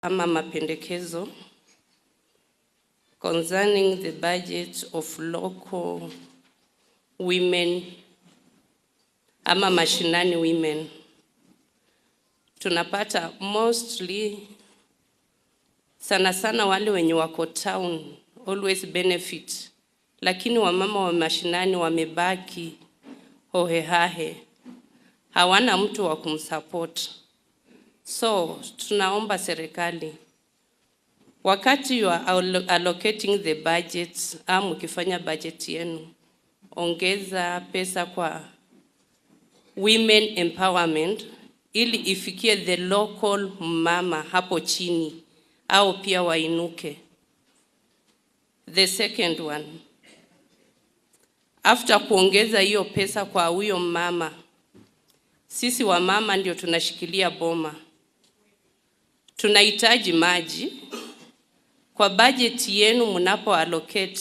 ama mapendekezo concerning the budget of local women ama mashinani women. Tunapata mostly sana wale wenye wako town always benefit, lakini wamama wa mashinani wamebaki hohehahe, hawana mtu wa kumsupport. So tunaomba serikali, wakati you are allocating the budget, mkifanya budget yenu, ongeza pesa kwa women empowerment ili ifikie the local mama hapo chini au pia wainuke. The second one, after kuongeza hiyo pesa kwa huyo mama, sisi wa mama ndio tunashikilia boma. Tunahitaji maji. Kwa budget yenu mnapo allocate,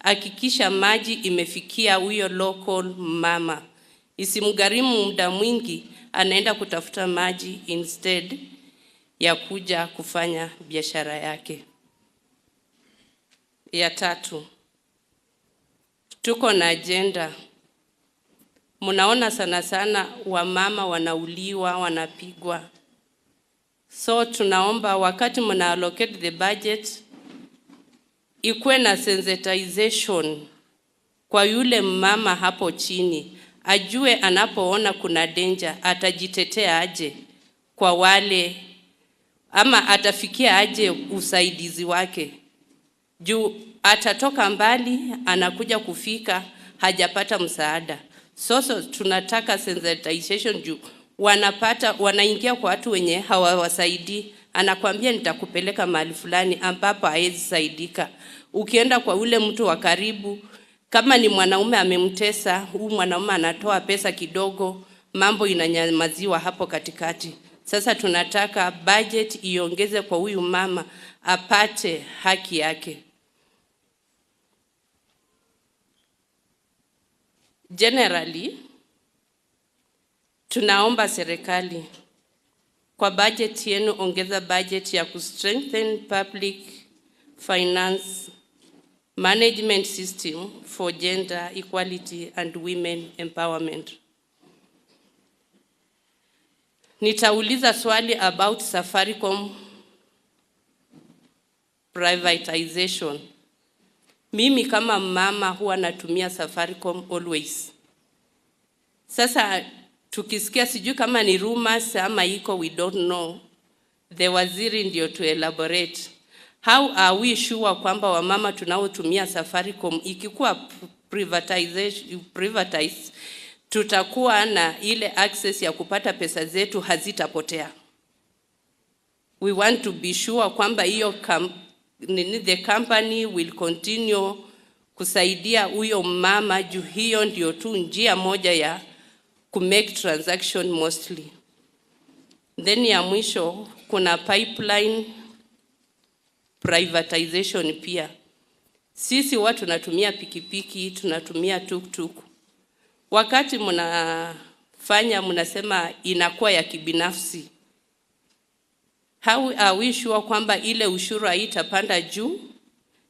hakikisha maji imefikia huyo local mama. Isimgharimu muda mwingi anaenda kutafuta maji instead ya kuja kufanya biashara yake. Ya tatu, tuko na agenda. Munaona sana wamama wanauliwa, wanapigwa. So tunaomba wakati muna allocate the budget, ikuwe na sensitization kwa yule mama hapo chini. Ajue anapoona kuna danger, atajitetea aje kwa wale, ama atafikia aje usaidizi wake. Juu atatoka mbali, anakuja kufika, hajapata msaada. So tunataka sensitization juu wanaingia kwa watu wenye hawawasaidii. Anakuambia nitakupeleka mahali fulani ambapo hawezi saidika. Ukienda kwa ule mtu wa karibu, kama ni mwanaume amemtesa, huyu mwanaume anatoa pesa kidogo, mambo inanyamaziwa hapo katikati. Sasa tunataka budget iongeze kwa huyu mama apate haki yake. Generally, tunaomba serikali kwa budget yenu ongeza budget ya strengthen public finance management system for gender equality and women empowerment. Nitauliza swali about Safaricom privatization. Mimi kama mama huwa natumia Safaricom always. Sasa tukisikia sijui kama ni rumors ama iko, we don't know. The waziri ndio to elaborate. How are we sure kwamba wamama tunaotumia Safaricom ikikuwa privatized tutakuwa na ile access ya kupata pesa zetu hazitapotea? We want to be sure kwamba hiyo the company will continue kusaidia huyo mama, juu hiyo ndio tu njia moja ya make transaction mostly. Then ya mwisho kuna pipeline privatization pia. Sisi watu tunatumia pikipiki, tunatumia tuktuk. Wakati mnasema inakuwa ya kibinafsi, how are we sure kwamba ile ushuru haitapanda juu?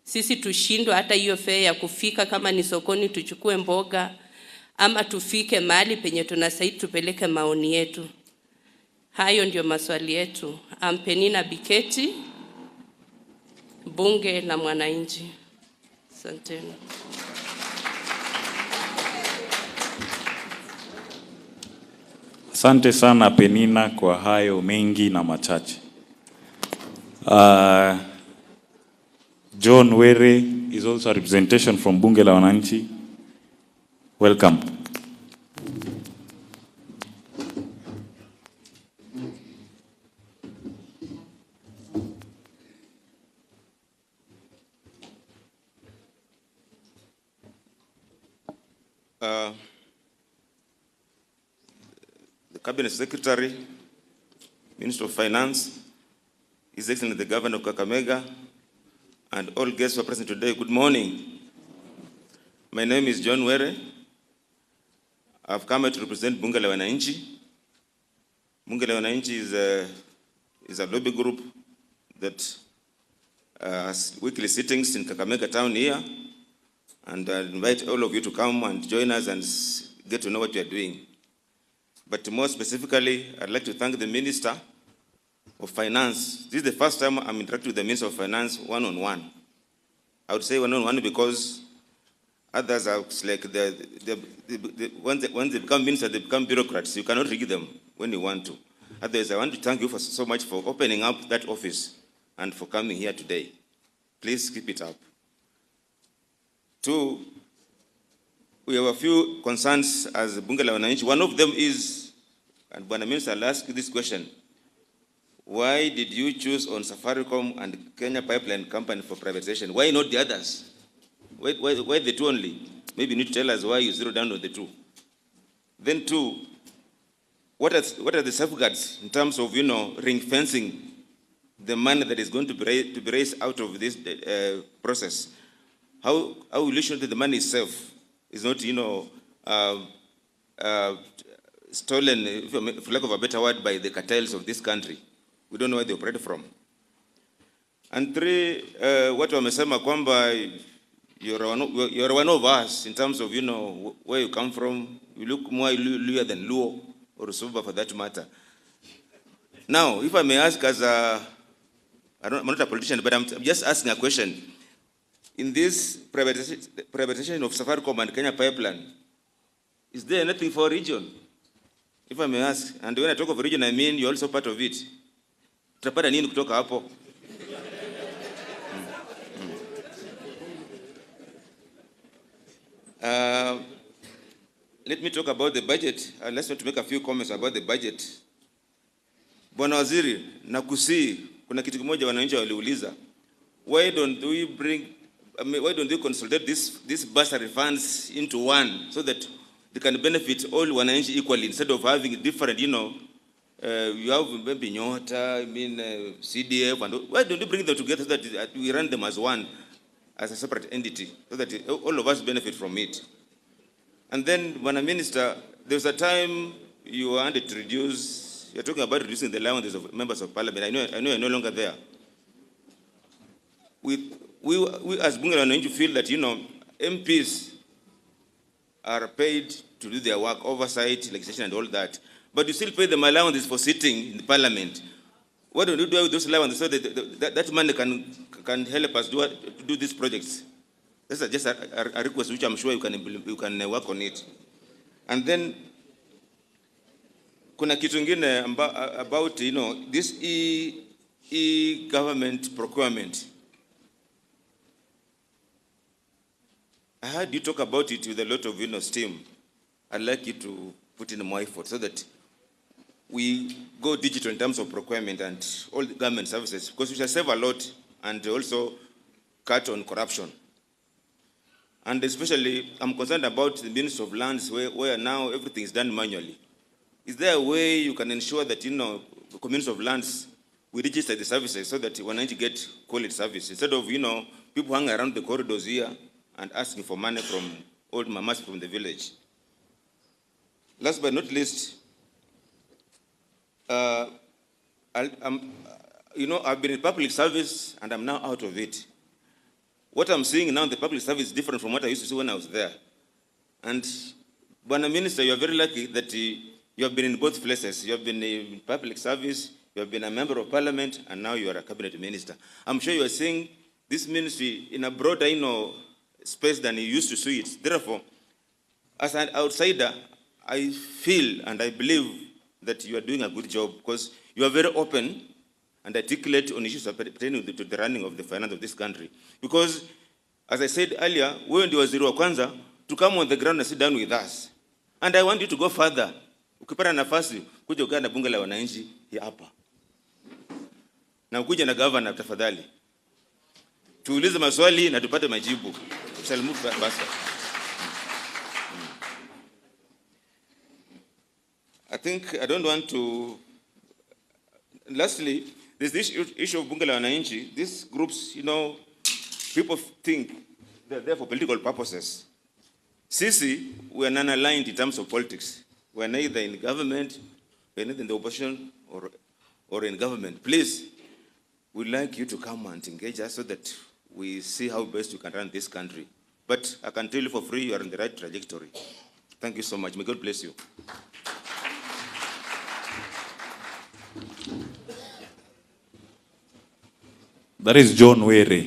Sisi tushindwe hata hiyo fare ya kufika, kama ni sokoni tuchukue mboga, ama tufike mahali penye tunasaidi tupeleke maoni yetu. Hayo ndio maswali yetu. Penina Biketi, bunge la mwananchi. Asanteni. Asante sana Penina kwa hayo mengi na machache. John Were is also a representation from bunge la wananchi. Welcome. The Cabinet Secretary, Minister of Finance, His Excellency the Governor of Kakamega, and all guests who are present today, good morning. My name is John Were. I've come to represent Bunge la Wananchi. Bunge la Wananchi is a lobby group that weekly sittings in Kakamega town here, and I invite all of you to come and join us and get to know what we are doing. But more specifically, I'd like to thank the Minister of Finance. This is the first time I'm interacting with the Minister of Finance one-on-one. I would say one-on-one because others are like, once they become ministers, they become bureaucrats. You cannot rig them when you want to. Otherwise, I want to thank you so much for opening up that office and for coming here today. Please keep it up. Two, we have a few concerns as Bunge la Wananchi. One of them is, and Bwana Minister, I'll ask you this question. Why did you choose on Safaricom and Kenya Pipeline Company for privatization? Why not the others? Why the two only? Maybe you need to tell us why you zeroed down on the two. Then two, what are the safeguards in terms of, ring fencing the money that is going to be raised out of this process? How will you ensure that the money is safe? Is not, stolen, for lack of a better word, by the cartels of this country. We don't know where they operate from. And three, what wamesema kwamba you're one of us in terms of, where you come from. You look more Luo than Luo, or Suba for that matter. Now, if I may ask as I'm not a politician, but I'm just asking a question. In this privatization of Safaricom and Kenya Pipeline, is there anything for region? If I may ask, and when I talk of region, I mean you're also part of it. Tutapata nini kutoka hapo? Let me talk about the budget. Let's want to make a few comments about the budget. Bwana Waziri, nakusi, kuna kitu kimoja wananchi waliuliza. Why don't we consolidate these bursary funds into one so that they can benefit all wananchi equally instead of having different, you have maybe Nyota, CDF, and why don't you bring them together so that we run them as one, as a separate entity, so that all of us benefit from it? And then, Bwana Minister, there was a time you wanted to reduce, you're talking about reducing the allowances of members of parliament. I know you're no longer there. We as Bunge la Wananchi feel that, MPs are paid to do their work, oversight, legislation and all that. But you still pay them allowances for sitting in the parliament. What do you do with those allowances so that money can help us do these projects? That's just a request which I'm sure you can work on it. And then, kuna kitu ingine about, this e-government procurement. I heard you talk about it with a lot of, steam. I'd like you to put in more effort so that we go digital in terms of procurement and all the government services, because we shall save a lot and also cut on corruption. And especially, I'm concerned about the Ministry of Lands, where now everything is done manually. Is there a way you can ensure that, the Ministry of Lands, we register the services so that when I get quality service, instead of, people hanging around the corridors here and asking for money from old mamas from the village? Last but not least, I've been in public service and I'm now out of it. What I'm seeing now in the public service is different from what I used to see when I was there. And, Bwana Minister, you are very lucky that you have been in both places. You have been in public service, you have been a member of parliament, and now you are a cabinet minister. I'm sure you are seeing this ministry in a broader, space than you used to see it. Therefore, as an outsider, I feel and I believe that you are doing a good job because you are very open and articulate on issues pertaining to the running of the finance of this country. Because, as I said earlier, wewe ndio waziri wa kwanza to come on the ground and sit down with us. And I want you to go further. Ukipata nafasi, kuja ukaa na bunge la wananchi hapa. Na ukuja na governor tafadhali. Tuulize maswali na tupate majibu. Shall move faster. I think I don't want to. Lastly, there's this issue of Bunge la Wananchi. These groups, people think they're there for political purposes. Sisi, we are non-aligned in terms of politics. We are neither in government, we are neither in the opposition or in government. Please, we'd like you to come and engage us so that we see how best we can run this country. But I can tell you for free, you are in the right trajectory. Thank you so much. May God bless you. That is John Were.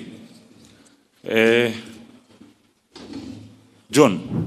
John.